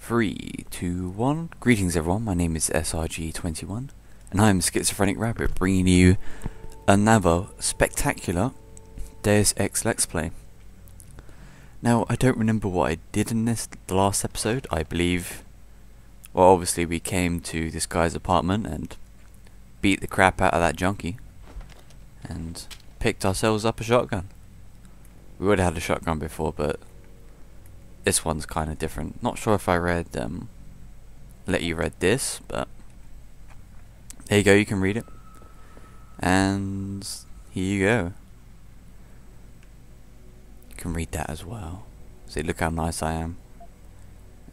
Three, two, one. Greetings everyone, my name is SRG21 and I'm Schizophrenic Rabbit bringing you another spectacular Deus Ex Let's Play. Now, I don't remember what I did in the last episode. I believe, well, obviously we came to this guy's apartment and beat the crap out of that junkie and picked ourselves up a shotgun. We would have had a shotgun before, but this one's kind of different. Not sure if I let you read this, but there you go, you can read it. And here you go. You can read that as well. See, look how nice I am.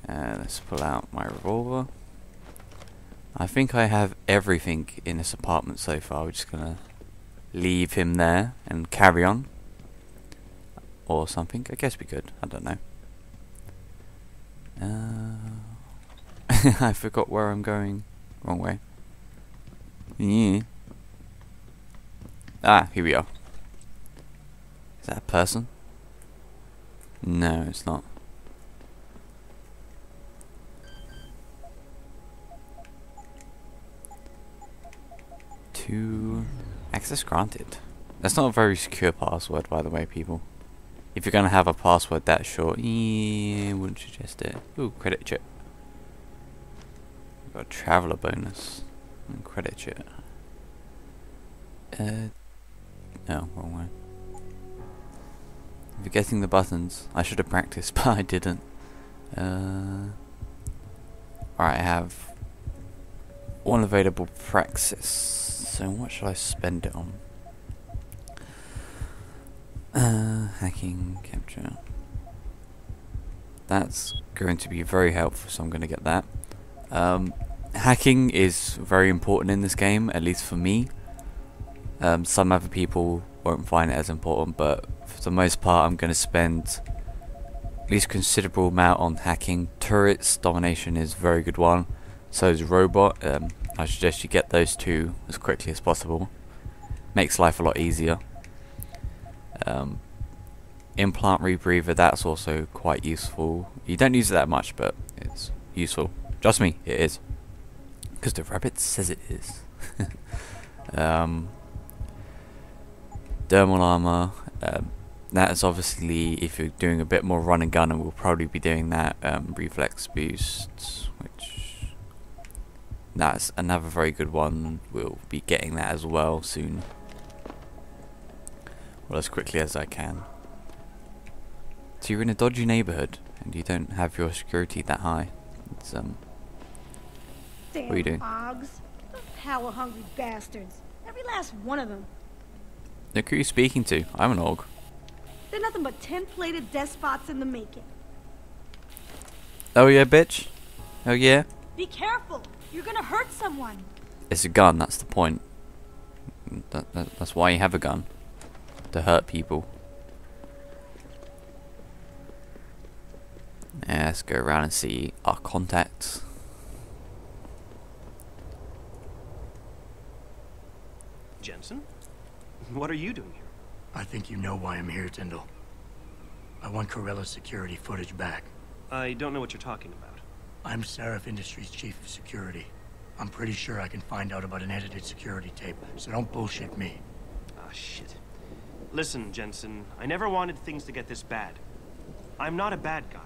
Let's pull out my revolver. I think I have everything in this apartment so far. We're just gonna leave him there and carry on. Or something. I guess we could. I don't know. I forgot where I'm going. Wrong way. Yeah. Ah, here we are. Is that a person? No, it's not. To access granted. That's not a very secure password, by the way, people. If you're gonna have a password that short, I wouldn't suggest it. Ooh, credit chip. We've got a traveller bonus and credit chip. No, wrong way. Forgetting the buttons. I should have practiced, but I didn't. Alright, I have one available praxis. So what should I spend it on? Hacking, capture. That's going to be very helpful, so I'm going to get that. Hacking is very important in this game, at least for me. Some other people won't find it as important, but for the most part I'm going to spend at least considerable amount on hacking. Turrets, domination is a very good one. So is robot. I suggest you get those two as quickly as possible. Makes life a lot easier. Implant rebreather, that's also quite useful. You don't use it that much, but it's useful. Trust me, it is. Because the rabbit says it is. Thermal armor, that is obviously, if you're doing a bit more run and gun, and we'll probably be doing that. Reflex boost, which that's another very good one. We'll be getting that as well soon. Well, as quickly as I can. So you're in a dodgy neighbourhood and you don't have your security that high. It's Damn, what are you doing? Ogs. Those power-hungry bastards. Every last one of them. Look who you're speaking to. I'm an org. They're nothing but tin-plated despots in the making. Oh yeah, bitch. Oh yeah. Be careful. You're gonna hurt someone. It's a gun. That's the point. That's why you have a gun. To hurt people. Yeah, let's go around and see our contacts. Jensen? What are you doing here? I think you know why I'm here, Tyndall. I want Corella's security footage back. I don't know what you're talking about. I'm Seraph Industries' chief of security. I'm pretty sure I can find out about an edited security tape, so don't bullshit me. Ah, shit. Listen, Jensen, I never wanted things to get this bad. I'm not a bad guy.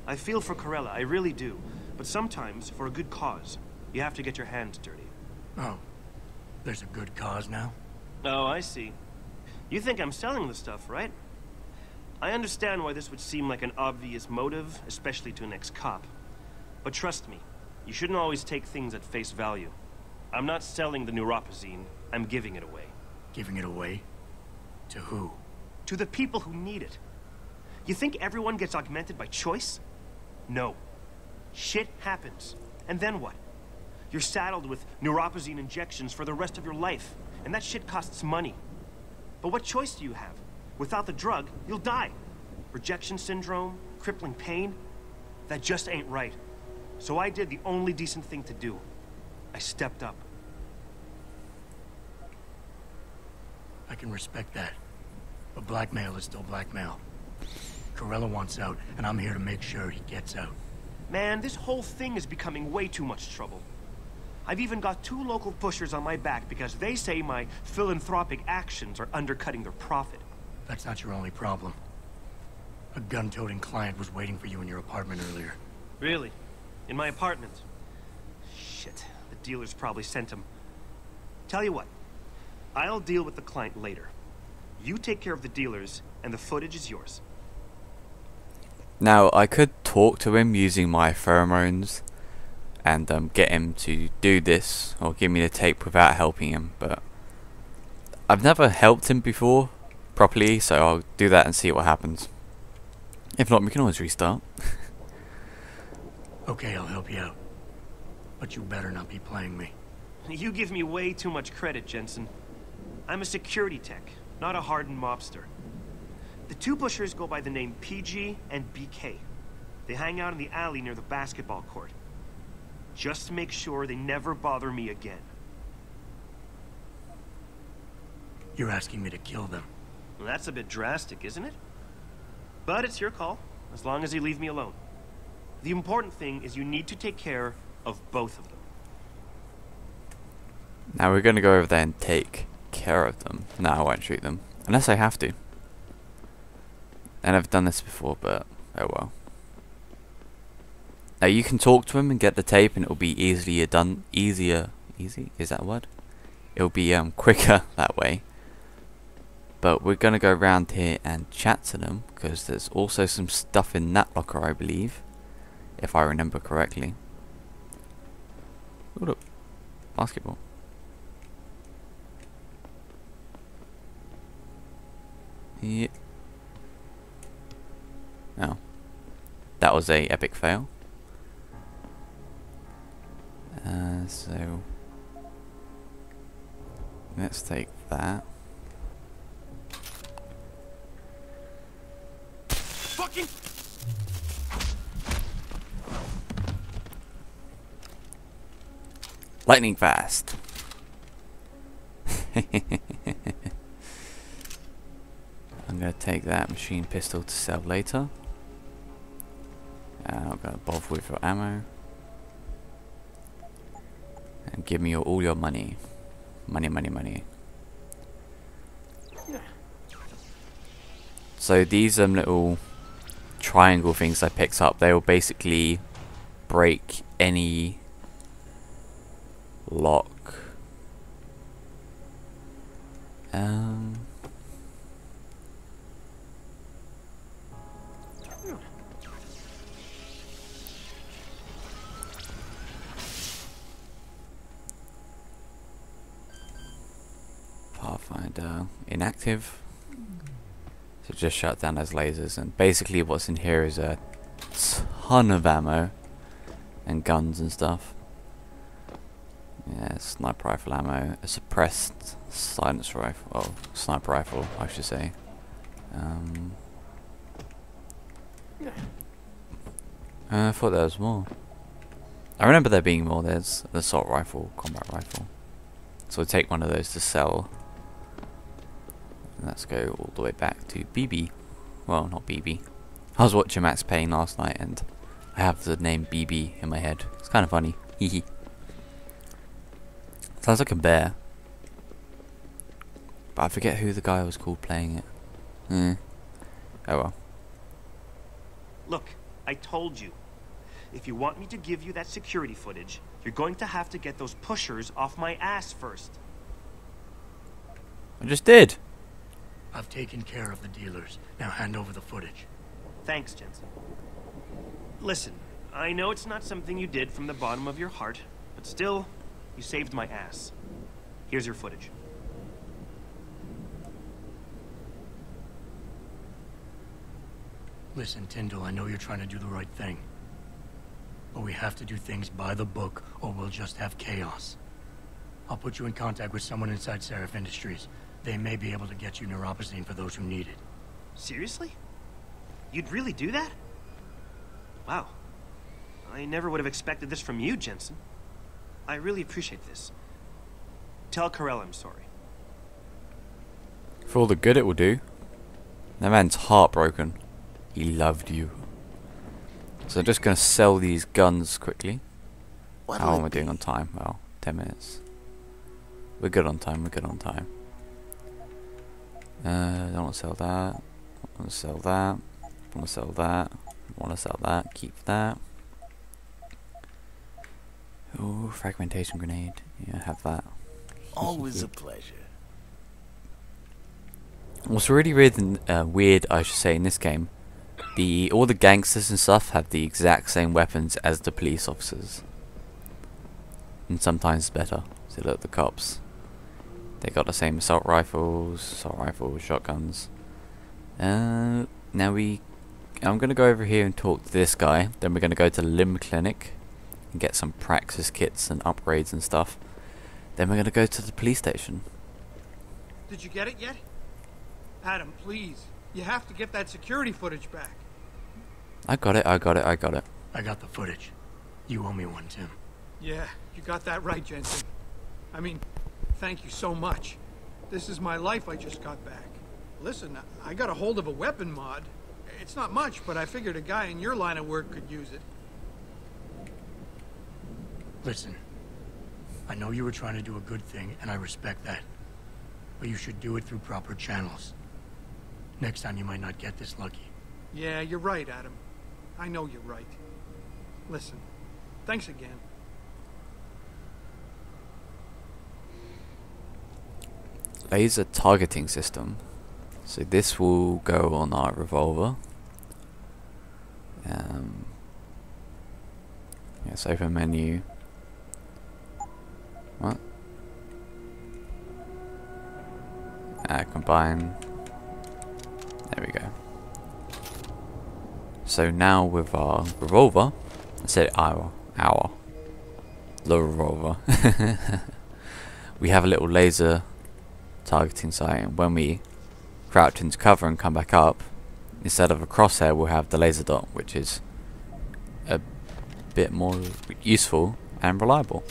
I feel for Corella, I really do. But sometimes, for a good cause, you have to get your hands dirty. Oh, there's a good cause now? Oh, I see. You think I'm selling the stuff, right? I understand why this would seem like an obvious motive, especially to an ex-cop. But trust me, you shouldn't always take things at face value. I'm not selling the neuropazine, I'm giving it away. Giving it away? To who? To the people who need it. You think everyone gets augmented by choice? No. Shit happens. And then what? You're saddled with neuropazine injections for the rest of your life. And that shit costs money. But what choice do you have? Without the drug, you'll die. Rejection syndrome, crippling pain. That just ain't right. So I did the only decent thing to do. I stepped up. I can respect that. But blackmail is still blackmail. Corella wants out, and I'm here to make sure he gets out. Man, this whole thing is becoming way too much trouble. I've even got 2 local pushers on my back because they say my philanthropic actions are undercutting their profit. That's not your only problem. A gun-toting client was waiting for you in your apartment earlier. Really? In my apartment? Shit, the dealers probably sent him. Tell you what, I'll deal with the client later. You take care of the dealers, and the footage is yours. Now, I could talk to him using my pheromones and get him to do this, or give me the tape without helping him, but I've never helped him before properly, so I'll do that and see what happens. If not, we can always restart. Okay, I'll help you out. But you better not be playing me. You give me way too much credit, Jensen. I'm a security tech, not a hardened mobster. The 2 pushers go by the name PG and BK. They hang out in the alley near the basketball court. Just make sure they never bother me again. You're asking me to kill them. Well, that's a bit drastic, isn't it? But it's your call, as long as you leave me alone. The important thing is you need to take care of both of them. Now we're going to go over there and take care of them. No, I won't shoot them. Unless I have to. And I've done this before, but oh well. Now you can talk to him and get the tape and it'll be easy? Is that a word? It'll be quicker that way. But we're going to go around here and chat to them, because there's also some stuff in that locker, I believe. If I remember correctly. Oh look, basketball. Yeah. Oh. That was a epic fail. So let's take that. Fucking... Lightning fast. I'm gonna take that machine pistol to sell later. And I'm gonna bother with your ammo. And give me all your money. Money. So these little triangle things I picked up, they will basically break any lock. Pathfinder inactive. So just shut down those lasers, and basically what's in here is a ton of ammo and guns and stuff. Yeah, sniper rifle ammo, a suppressed silence rifle, oh, sniper rifle I should say. I thought there was more. I remember there being more. There's the assault rifle, combat rifle. So we'll take one of those to sell. And let's go all the way back to BB. Well, not BB. I was watching Max Payne last night and I have the name BB in my head. It's kind of funny. Hehe. Sounds like a bear. But I forget who the guy was called playing it. Oh well. Look, I told you. If you want me to give you that security footage, you're going to have to get those pushers off my ass first. I just did. I've taken care of the dealers. Now hand over the footage. Thanks, Jensen. Listen, I know it's not something you did from the bottom of your heart, but still, you saved my ass. Here's your footage. Listen, Tyndall, I know you're trying to do the right thing. But we have to do things by the book, or we'll just have chaos. I'll put you in contact with someone inside Seraph Industries. They may be able to get you neuropazine for those who need it. Seriously? You'd really do that? Wow. I never would have expected this from you, Jensen. I really appreciate this. Tell Carell I'm sorry. For all the good it will do. That man's heartbroken. He loved you. So I'm just going to sell these guns quickly. What'll How am it I doing be? on time? Well, 10 minutes. We're good on time, we're good on time. Don't want to sell that. I want to sell that. I want to sell that. I want to sell that. Keep that. Ooh, fragmentation grenade. Yeah, have that. Always a pleasure. What's really weird, I should say, in this game, all the gangsters and stuff have the exact same weapons as the police officers, and sometimes better. So look, the cops, they got the same assault rifles, shotguns. I'm gonna go over here and talk to this guy. Then we're gonna go to the limb clinic and get some praxis kits and upgrades and stuff. Then we're gonna go to the police station. Did you get it yet? Adam, please. You have to get that security footage back. I got it. I got the footage. You owe me one, Tim. Yeah, you got that right, Jensen. I mean, thank you so much. This is my life I just got back. Listen, I got a hold of a weapon mod. It's not much, but I figured a guy in your line of work could use it. Listen, I know you were trying to do a good thing, and I respect that. But you should do it through proper channels. Next time you might not get this lucky. Yeah, you're right, Adam. I know you're right. Listen, thanks again. Laser targeting system. So this will go on our revolver. Yes, open menu. What? Combine. There we go. So now with our revolver, I said the revolver, we have a little laser targeting sight, and when we crouch into cover and come back up, instead of a crosshair we'll have the laser dot, which is a bit more useful and reliable.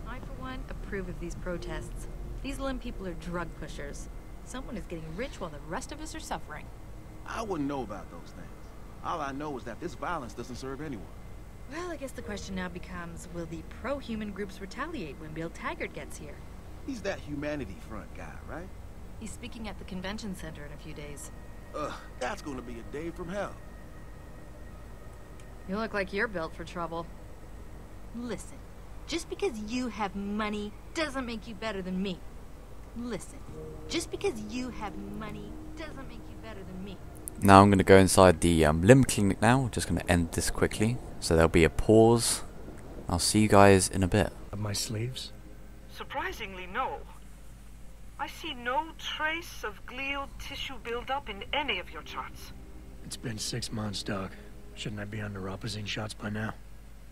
I, for one, approve of these protests. These limb people are drug pushers. Someone is getting rich while the rest of us are suffering. I wouldn't know about those things. All I know is that this violence doesn't serve anyone. Well, I guess the question now becomes, will the pro-human groups retaliate when Bill Taggart gets here? He's that humanity front guy, right? He's speaking at the convention center in a few days. Ugh, that's gonna be a day from hell. You look like you're built for trouble. Listen, just because you have money doesn't make you better than me. Listen, just because you have money doesn't make you better than me. Now I'm going to go inside the limb clinic now. I'm just going to end this quickly. So there'll be a pause. I'll see you guys in a bit. Of my sleeves? Surprisingly, no. I see no trace of glial tissue buildup in any of your charts. It's been 6 months, Doc. Shouldn't I be on neuropozyne shots by now?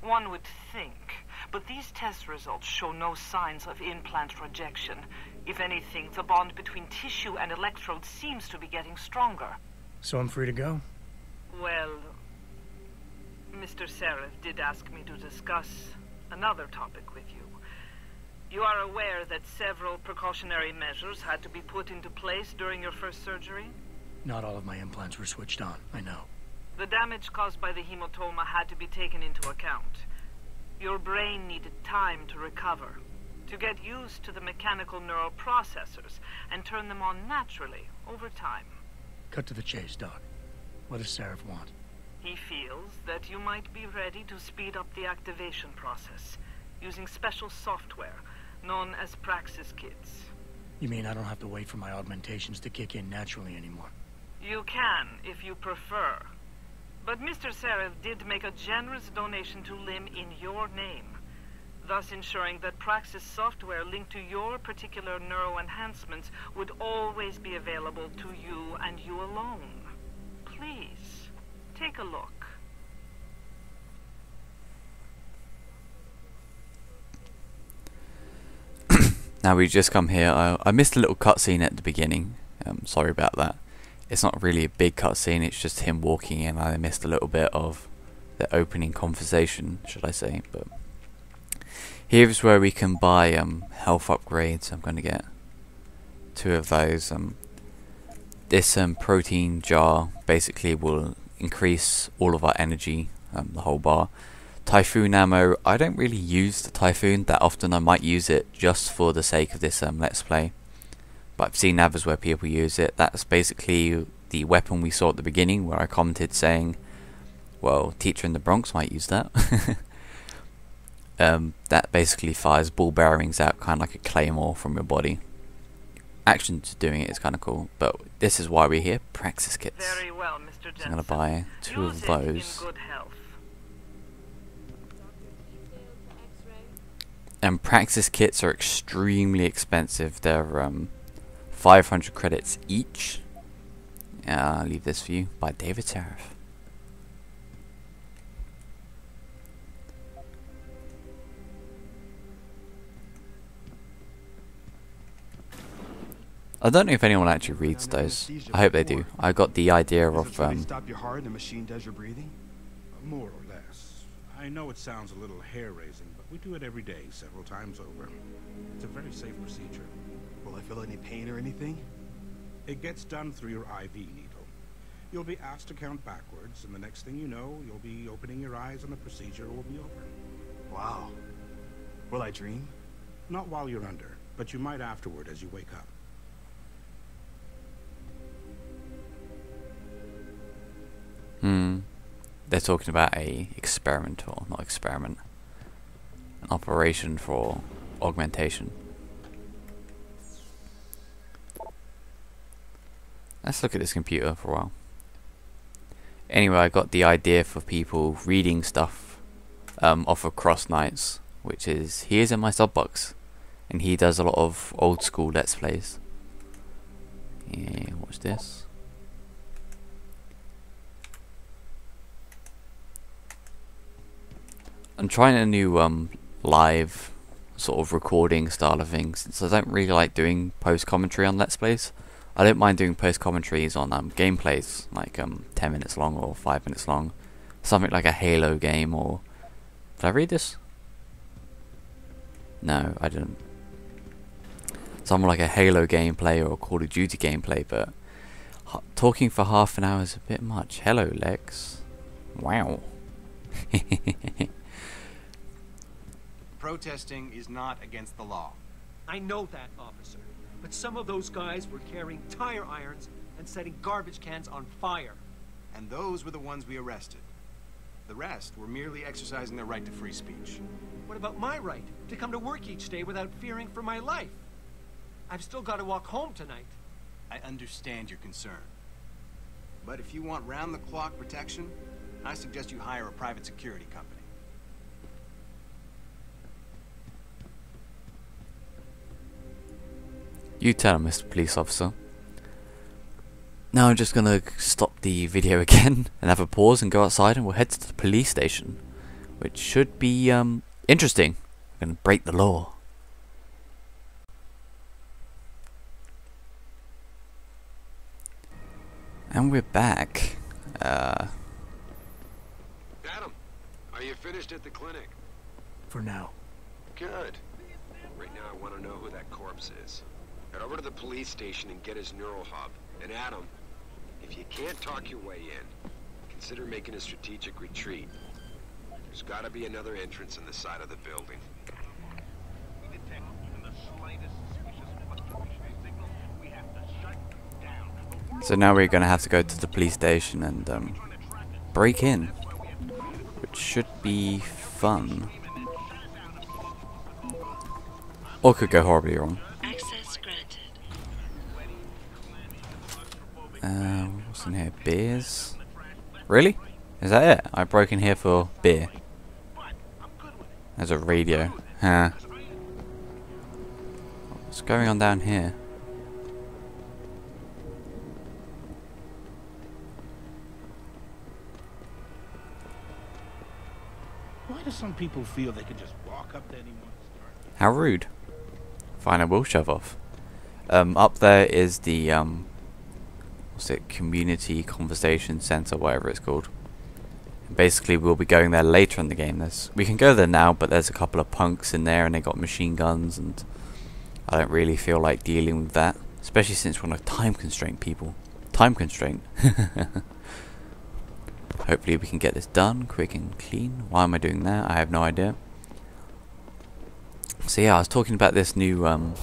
One would think, but these test results show no signs of implant rejection. If anything, the bond between tissue and electrodes seems to be getting stronger. So I'm free to go? Well, Mr. Seraph did ask me to discuss another topic with you. You are aware that several precautionary measures had to be put into place during your first surgery? Not all of my implants were switched on, I know. The damage caused by the hematoma had to be taken into account. Your brain needed time to recover, to get used to the mechanical neural processors and turn them on naturally over time. Cut to the chase, Doc. What does Seraph want? He feels that you might be ready to speed up the activation process using special software known as praxis kits. You mean I don't have to wait for my augmentations to kick in naturally anymore? You can, if you prefer. But Mr. Seraph did make a generous donation to LIM in your name, thus ensuring that praxis software linked to your particular neuro enhancements would always be available to you and you alone. Please, take a look. Now we just come here. I missed a little cutscene at the beginning. Sorry about that. It's not really a big cutscene, it's just him walking in. I missed a little bit of the opening conversation, should I say. But here's where we can buy health upgrades. I'm going to get 2 of those. this protein jar basically will increase all of our energy, the whole bar. Typhoon ammo, I don't really use the Typhoon that often. I might use it just for the sake of this Let's Play. But I've seen others where people use it. That's basically the weapon we saw at the beginning, where I commented saying, well, Teacher in the Bronx might use that. That basically fires ball bearings out, kind of like a claymore from your body. Action to doing it is kind of cool, but this is why we're here. Praxis kits. Very well, Mr. Jensen. So I'm going to buy 2 Use of it those. in good health. And Praxis kits are extremely expensive. They're 500 credits each. I'll leave this for you by David Seraph. I don't know if anyone actually reads those. I hope they do. I got the idea of stop your heart and the machine does your breathing? More or less. I know it sounds a little hair-raising, but we do it every day, several times over. It's a very safe procedure. Will I feel any pain or anything? It gets done through your IV needle. You'll be asked to count backwards, and the next thing you know, you'll be opening your eyes and the procedure will be over. Wow. Will I dream? Not while you're under, but you might afterward as you wake up. They're talking about a experiment, or not experiment, an operation for augmentation. Let's look at this computer for a while. Anyway, I got the idea for people reading stuff off of Cross Knights, which is, he is in my sub box, and he does a lot of old school Let's Plays. Yeah, watch this. I'm trying a new live sort of recording style of things, since I don't really like doing post commentary on Let's Plays. I don't mind doing post commentaries on gameplays, like 10 minutes long or 5 minutes long. Something like a Halo game, or... Did I read this? No, I didn't. Something like a Halo gameplay or a Call of Duty gameplay, but talking for half an hour is a bit much. Hello, Lex. Wow. Protesting is not against the law. I know that, officer. But some of those guys were carrying tire irons and setting garbage cans on fire. And those were the ones we arrested. The rest were merely exercising their right to free speech. What about my right to come to work each day without fearing for my life? I've still got to walk home tonight. I understand your concern. But if you want round-the-clock protection, I suggest you hire a private security company. You tell him, Mr. Police Officer. Now I'm just gonna stop the video again and have a pause and go outside, and we'll head to the police station, which should be interesting. We're gonna break the law. And we're back. Adam, are you finished at the clinic? For now. Good. Right now I want to know who that corpse is. Head over to the police station and get his neural hub. And Adam, if you can't talk your way in, consider making a strategic retreat. There's got to be another entrance in the side of the building. So now we're gonna have to go to the police station and break in, which should be fun, or could go horribly wrong. Access granted. What's in here? Beers? Really? Is that it? I broke in here for beer. There's a radio. Huh. What's going on down here? Why do some people feel they can just walk up to anyone and start? How rude. Fine, I will shove off. Up there is the what's it? Community Conversation Center, whatever it's called. And basically, we'll be going there later in the game. We can go there now, but there's a couple of punks in there, and they got machine guns, and I don't really feel like dealing with that, especially since we're on a time constraint, people. time constraint. Hopefully we can get this done quick and clean. Why am I doing that? I have no idea. So yeah, I was talking about this new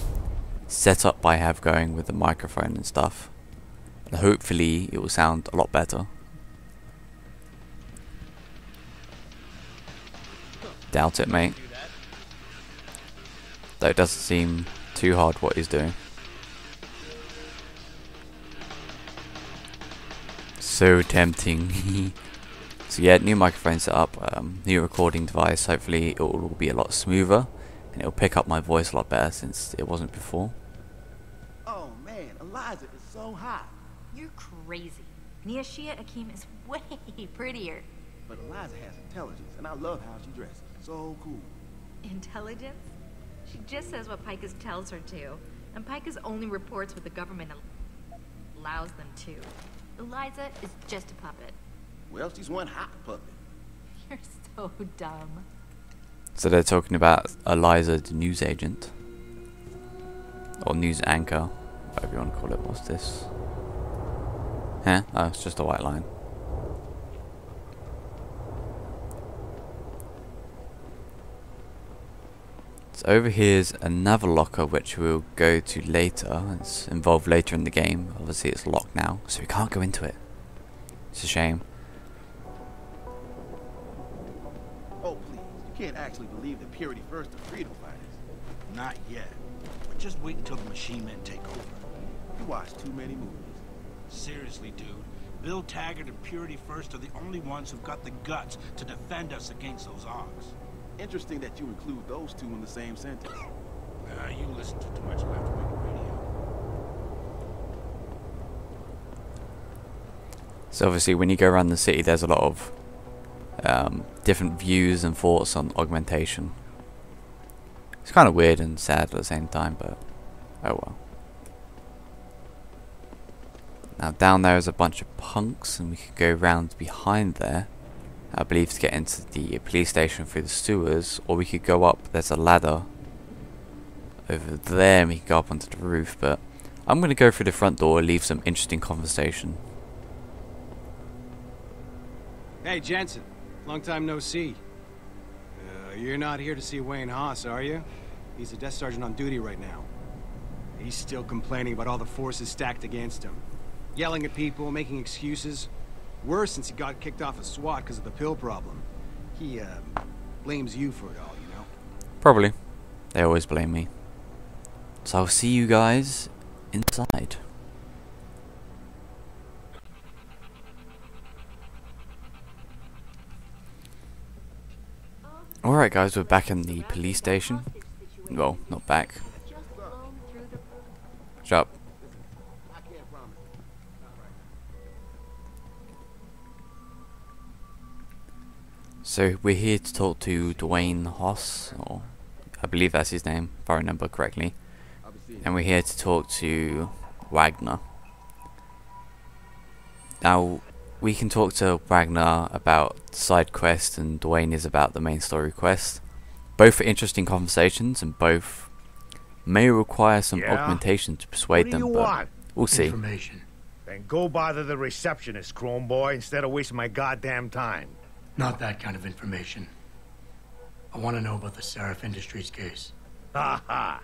setup I have going with the microphone and stuff. Hopefully it will sound a lot better. Doubt it, mate. Though it doesn't seem too hard what he's doing. So tempting. So yeah, new microphone setup, new recording device. Hopefully it will all be a lot smoother and it will pick up my voice a lot better since it wasn't before. Oh man, Eliza is so hot. You're crazy. Niashia Akim is way prettier. But Eliza has intelligence, and I love how she dresses. So cool. Intelligence? She just says what Pikus tells her to, and Pikus only reports what the government allows them to. Eliza is just a puppet. Well, she's one hot puppet. You're so dumb. So they're talking about Eliza, the news agent. Or news anchor, whatever you want to call it. What's this? Huh? Oh, it's just a white line. So over here's another locker which we'll go to later. It's involved later in the game. Obviously it's locked now, so we can't go into it. It's a shame. Oh please, you can't actually believe that Purity First are freedom fighters. Not yet. But just wait until the machine men take over. You watch too many movies. Seriously, dude. Bill Taggart and Purity First are the only ones who've got the guts to defend us against those Ogs. Interesting that you include those two in the same sentence. You listen to too much left-wing radio. So obviously when you go around the city there's a lot of different views and thoughts on augmentation. It's kind of weird and sad at the same time, but oh well. Now down there is a bunch of punks and we could go round behind there, I believe, to get into the police station through the sewers, or we could go up. There's a ladder over there and we can go up onto the roof, but I'm going to go through the front door and leave some interesting conversation. Hey, Jensen. Long time no see. You're not here to see Wayne Haas, are you? He's a desk sergeant on duty right now. He's still complaining about all the forces stacked against him. Yelling at people, making excuses. Worse since he got kicked off of SWAT because of the pill problem. He, blames you for it all, you know? Probably. They always blame me. So I'll see you guys inside. Alright guys, we're back in the police station. Well, not back. Shut up. So we're here to talk to Dwayne Haas, or I believe that's his name, if I remember correctly. And we're here to talk to Wagner. Now, we can talk to Wagner about side quests, and Dwayne is about the main story quest. Both are interesting conversations, and both may require some augmentation to persuade them, but we'll see. Information. Then go bother the receptionist, Chrome Boy, instead of wasting my goddamn time. Not that kind of information. I want to know about the Seraph Industries case. Ha ha!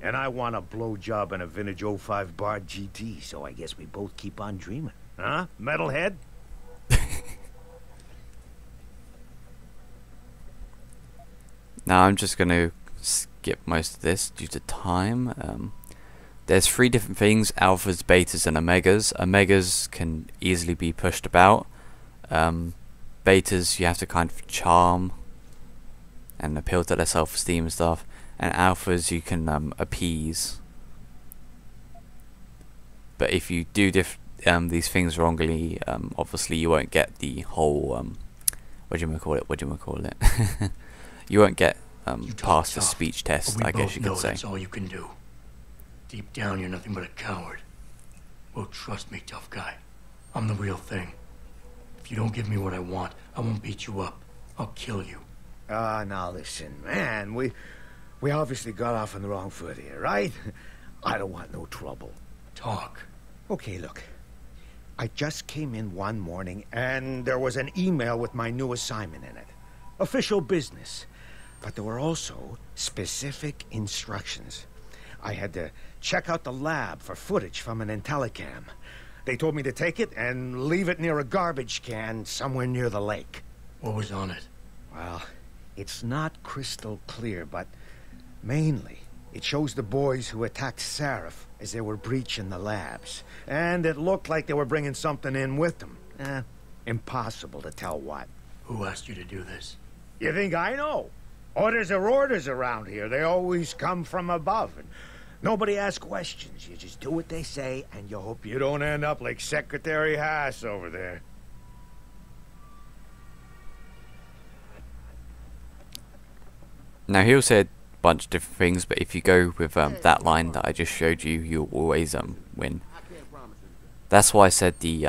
And I want a blowjob in a vintage 05 bar GT, so I guess we both keep on dreaming. Huh, metalhead? Now I'm just going to skip most of this due to time. There's 3 different things: alphas, betas and omegas. Omegas can easily be pushed about. Betas you have to kind of charm and appeal to their self-esteem and stuff, and alphas you can appease. But if you do these things wrongly, obviously you won't get the whole what do you call it? You won't get past the speech test, I guess you could say. That's all you can do. Deep down you're nothing but a coward. Well, trust me, tough guy. I'm the real thing. If you don't give me what I want, I won't beat you up. I'll kill you. Now listen, man. We obviously got off on the wrong foot here, right? I don't want no trouble. Talk. Okay, look. I just came in one morning, and there was an email with my new assignment in it. Official business. But there were also specific instructions. I had to check out the lab for footage from an IntelliCam. They told me to take it and leave it near a garbage can somewhere near the lake. What was on it? Well, it's not crystal clear, but mainly it shows the boys who attacked Seraph as they were breaching the labs. And it looked like they were bringing something in with them. Impossible to tell what. Who asked you to do this? You think I know? Orders are orders around here. They always come from above. And nobody asks questions. You just do what they say, and you hope you don't end up like Secretary Haas over there. Now he'll say a bunch of different things, but if you go with that line that I just showed you, you'll always win. That's why I said the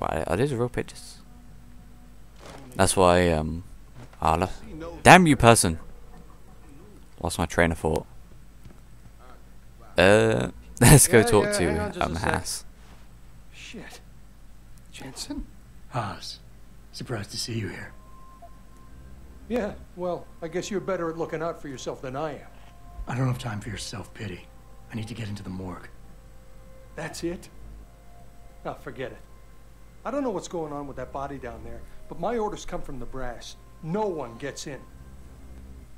right, are these real pictures? That's why damn you person. Lost my train of thought. Let's go talk to Haas. Shit. Jensen? Haas. Surprised to see you here. Yeah, well, I guess you're better at looking out for yourself than I am. I don't have time for your self-pity. I need to get into the morgue. That's it? Oh, forget it. I don't know what's going on with that body down there, but my orders come from the brass. No one gets in.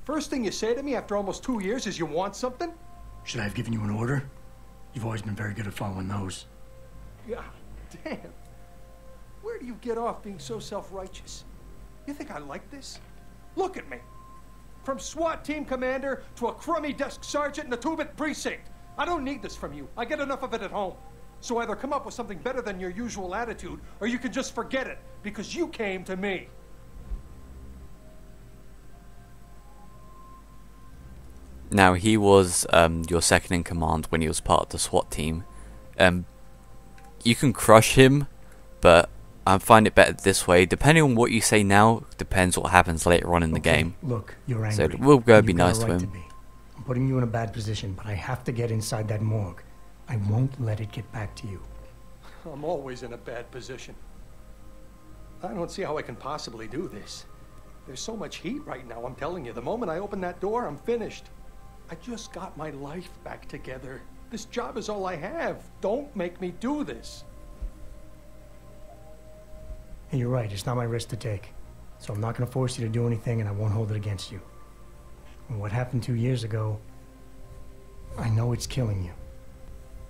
First thing you say to me after almost 2 years is you want something? Should I have given you an order? You've always been very good at following those. God damn. Where do you get off being so self-righteous? You think I like this? Look at me. From SWAT team commander to a crummy desk sergeant in the 2-bit precinct. I don't need this from you. I get enough of it at home. So either come up with something better than your usual attitude, or you can just forget it, because you came to me. Now he was your second in command when he was part of the SWAT team. You can crush him, but I find it better this way. Depending on what you say now, depends what happens later on in the game. Look, you're angry. So we'll go be nice to him. I'm putting you in a bad position, but I have to get inside that morgue. I won't let it get back to you. I'm always in a bad position. I don't see how I can possibly do this. There's so much heat right now, I'm telling you. The moment I open that door, I'm finished. I just got my life back together. This job is all I have. Don't make me do this. And you're right, it's not my risk to take. So I'm not going to force you to do anything, and I won't hold it against you. And what happened 2 years ago, I know it's killing you.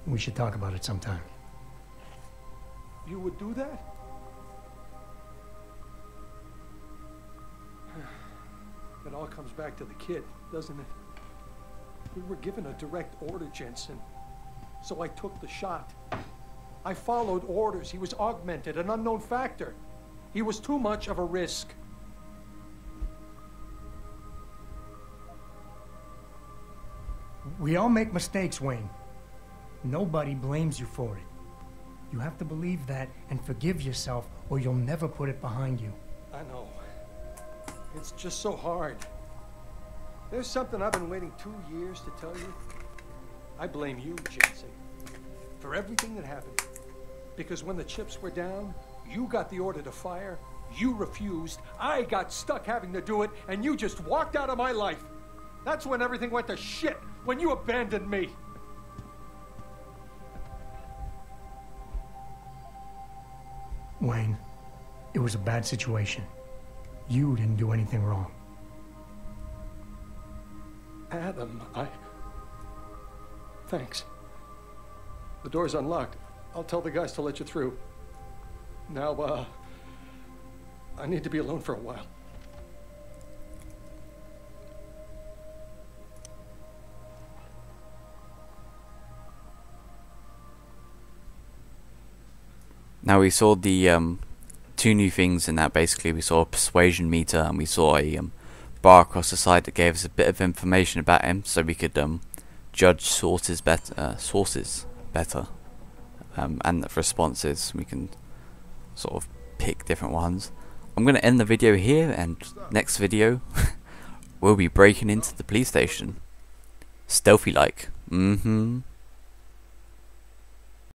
We should talk about it sometime. You would do that? It all comes back to the kid, doesn't it? We were given a direct order, Jensen. So I took the shot. I followed orders. He was augmented, an unknown factor. He was too much of a risk. We all make mistakes, Wayne. Nobody blames you for it. You have to believe that and forgive yourself, or you'll never put it behind you. I know. It's just so hard. There's something I've been waiting 2 years to tell you. I blame you, Jensen, for everything that happened. Because when the chips were down, you got the order to fire, you refused, I got stuck having to do it, and you just walked out of my life. That's when everything went to shit, when you abandoned me. Wayne, it was a bad situation. You didn't do anything wrong. Adam, Thanks. The door's unlocked. I'll tell the guys to let you through. Now, I need to be alone for a while. Now we saw the two new things in that. Basically, we saw a persuasion meter, and we saw a bar across the side that gave us a bit of information about him, so we could judge sources better, and the responses. We can sort of pick different ones. I'm going to end the video here, and next video we'll be breaking into the police station, stealthy like.